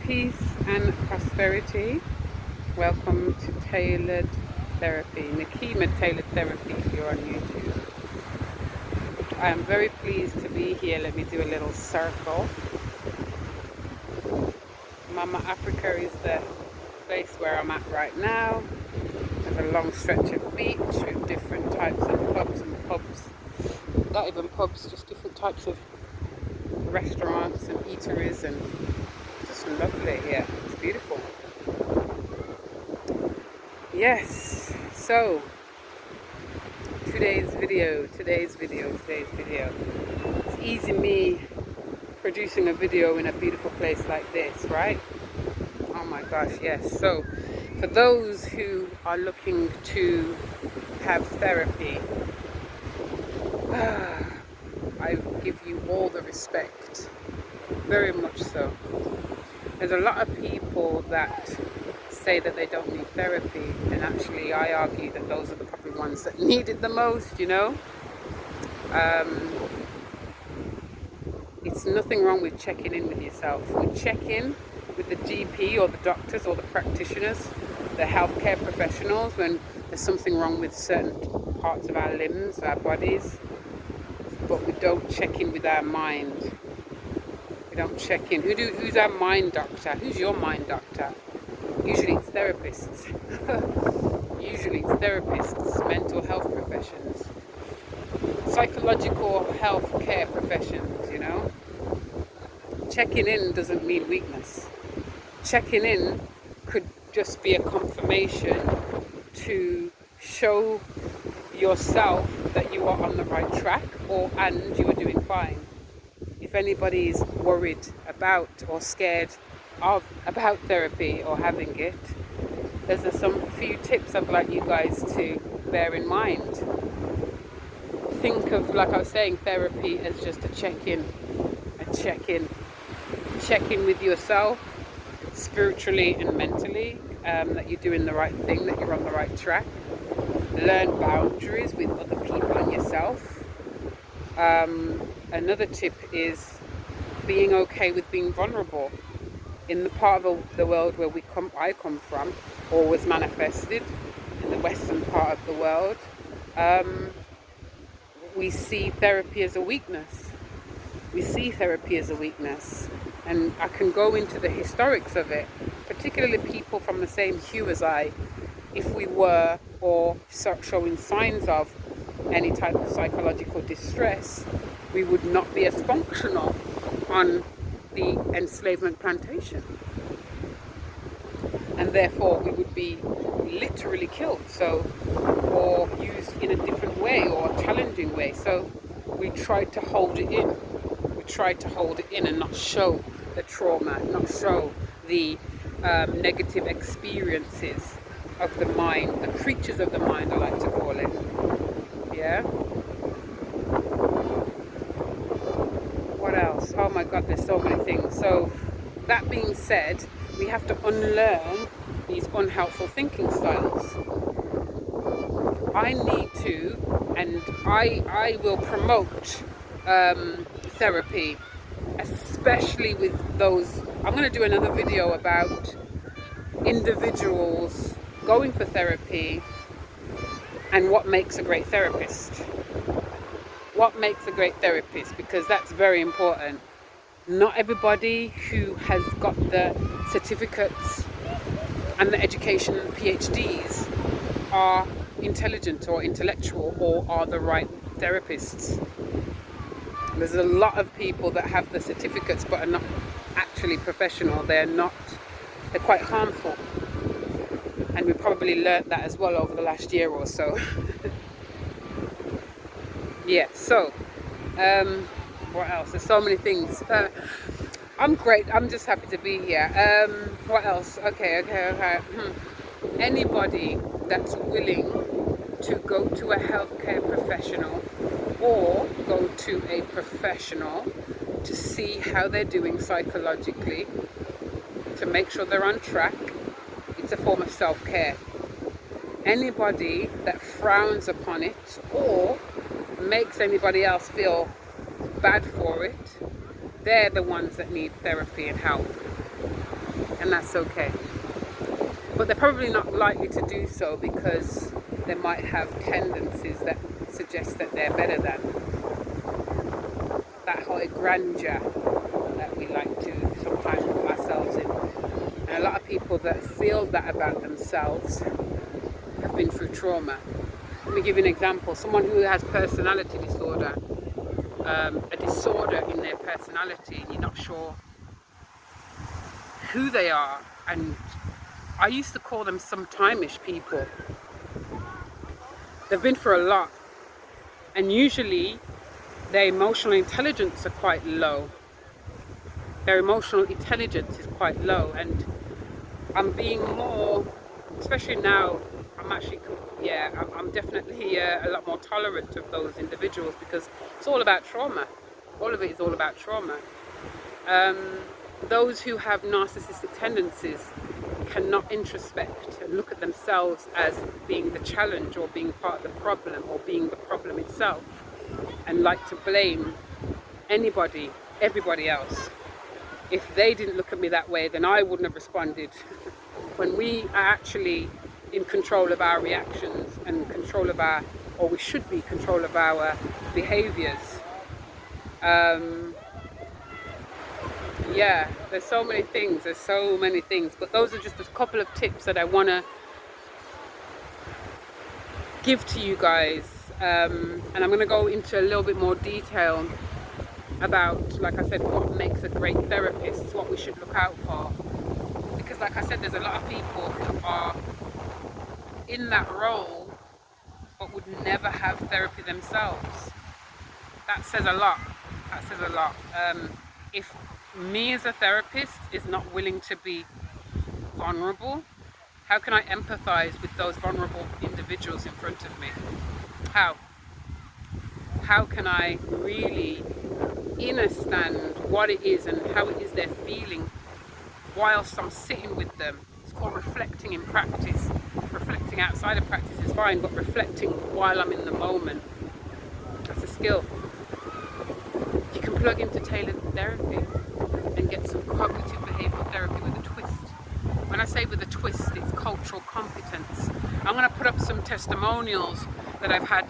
Peace and prosperity. Welcome to Tailored Therapy, Nakima Tailored Therapy if you're on YouTube. I am very pleased to be here. Let me do a little circle. Mama Africa is the place where I'm at right now. There's a long stretch of beach with different types of clubs and pubs. Not even pubs, just different types of restaurants and eateries, and just lovely here. It's beautiful. Yes, so today's video. It's easy me producing a video in a beautiful place like this, right? Oh my gosh, yes. So for those who are looking to have therapy, I give you all the respect, very much so. There's a lot of people that say that they don't need therapy, and actually I argue that those are the probably ones that need it the most, you know. It's nothing wrong with checking in with yourself. We check in with the GP or the doctors or the practitioners, the healthcare professionals, when there's something wrong with certain parts of our limbs, our bodies, but we don't check in with our mind. We don't check in. Who's our mind doctor? Who's your mind doctor? Usually it's therapists. Mental health professions, psychological health care professions, you know. Checking in doesn't mean weakness. Checking in could just be a confirmation to show yourself that you are on the right track and you are doing fine. If anybody is worried about or scared about therapy or having it, there's some few tips I'd like you guys to bear in mind. Think of, like I was saying, therapy as just a check-in. Check in with yourself, spiritually and mentally, that you're doing the right thing, that you're on the right track. Learn boundaries with other people and yourself. Another tip is being okay with being vulnerable. In the part of the world where I come from, or was manifested, in the western part of the world, we see therapy as a weakness. And I can go into the historics of it, particularly people from the same hue as I. If we were or showing signs of any type of psychological distress, we would not be as functional on the enslavement plantation, and therefore we would be literally killed, or used in a different way or a challenging way. So we tried to hold it in and not show the trauma, not show the negative experiences of the mind, the creatures of the mind, I like to call it. Yeah. What else? Oh my God, there's so many things. So that being said, we have to unlearn these unhelpful thinking styles. I need to, and I will promote therapy, especially with those. I'm going to do another video about individuals going for therapy and what makes a great therapist. Because that's very important. Not everybody who has got the certificates and the education and PhDs are intelligent or intellectual or are the right therapists. There's a lot of people that have the certificates but are not actually professional. They're quite harmful. And we probably learnt that as well over the last year or so. Yeah, so what else? There's so many things. I'm great. I'm just happy to be here. What else? Okay. Anybody that's willing to go to a healthcare professional or go to a professional to see how they're doing psychologically, to make sure they're on track, it's a form of self-care. Anybody that frowns upon it or makes anybody else feel bad for it, they're the ones that need therapy and help. and that's okay. But they're probably not likely to do so because they might have tendencies that suggest that they're better than. That whole grandeur that we like to sometimes put ourselves in. And a lot of people that feel that about themselves have been through trauma. Let me give you an example. Someone who has personality disorder, a disorder in their personality, and you're not sure who they are. And I used to call them sometime-ish people. They've been through a lot. And usually their emotional intelligence are quite low. Their emotional intelligence is quite low. And I'm being more, especially now, I'm definitely a lot more tolerant of those individuals because it's all about trauma. All of it is all about trauma. Those who have narcissistic tendencies cannot introspect and look at themselves as being the challenge or being part of the problem or being the problem itself, and like to blame everybody else. If they didn't look at me that way, then I wouldn't have responded. When we are actually in control of our reactions and control of we should be control of our behaviors. There's so many things, but those are just a couple of tips that I want to give to you guys, and I'm going to go into a little bit more detail about, like I said, what makes a great therapist, what we should look out for, because like I said, there's a lot of people who are in that role but would never have therapy themselves. That says a lot. If me as a therapist is not willing to be vulnerable, how can I empathize with those vulnerable individuals in front of me? How can I really understand what it is and how it is they're feeling whilst I'm sitting with them? It's called reflecting in practice. Reflecting outside of practice is fine, but reflecting while I'm in the moment, that's a skill. You can plug into Taylordtherapy and get some cognitive behavioral therapy with a twist. When I say with a twist, it's cultural competence. I'm going to put up some testimonials that I've had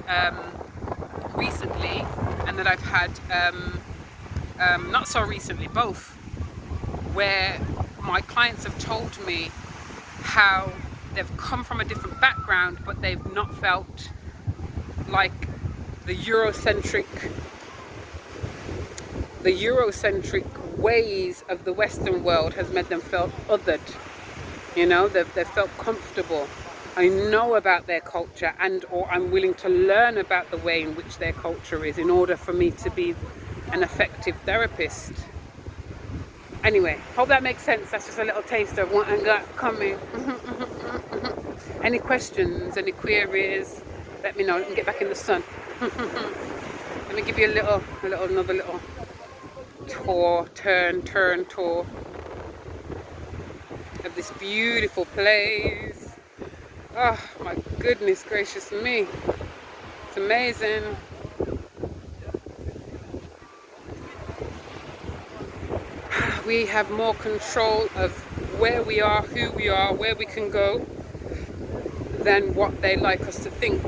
recently and that I've had not so recently, both, where my clients have told me how they've come from a different background, but they've not felt like the Eurocentric ways of the Western world has made them feel othered. You know, they've felt comfortable. I know about their culture, and or I'm willing to learn about the way in which their culture is in order for me to be an effective therapist. Anyway, hope that makes sense. That's just a little taste of what I got coming. Any questions, any queries, let me know. Let me get back in the sun. Let me give you another little turn tour of this beautiful place. Oh my goodness gracious me. It's amazing. We have more control of where we are, who we are, where we can go than what they like us to think.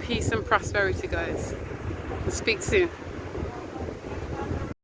Peace and prosperity, guys. We'll speak soon.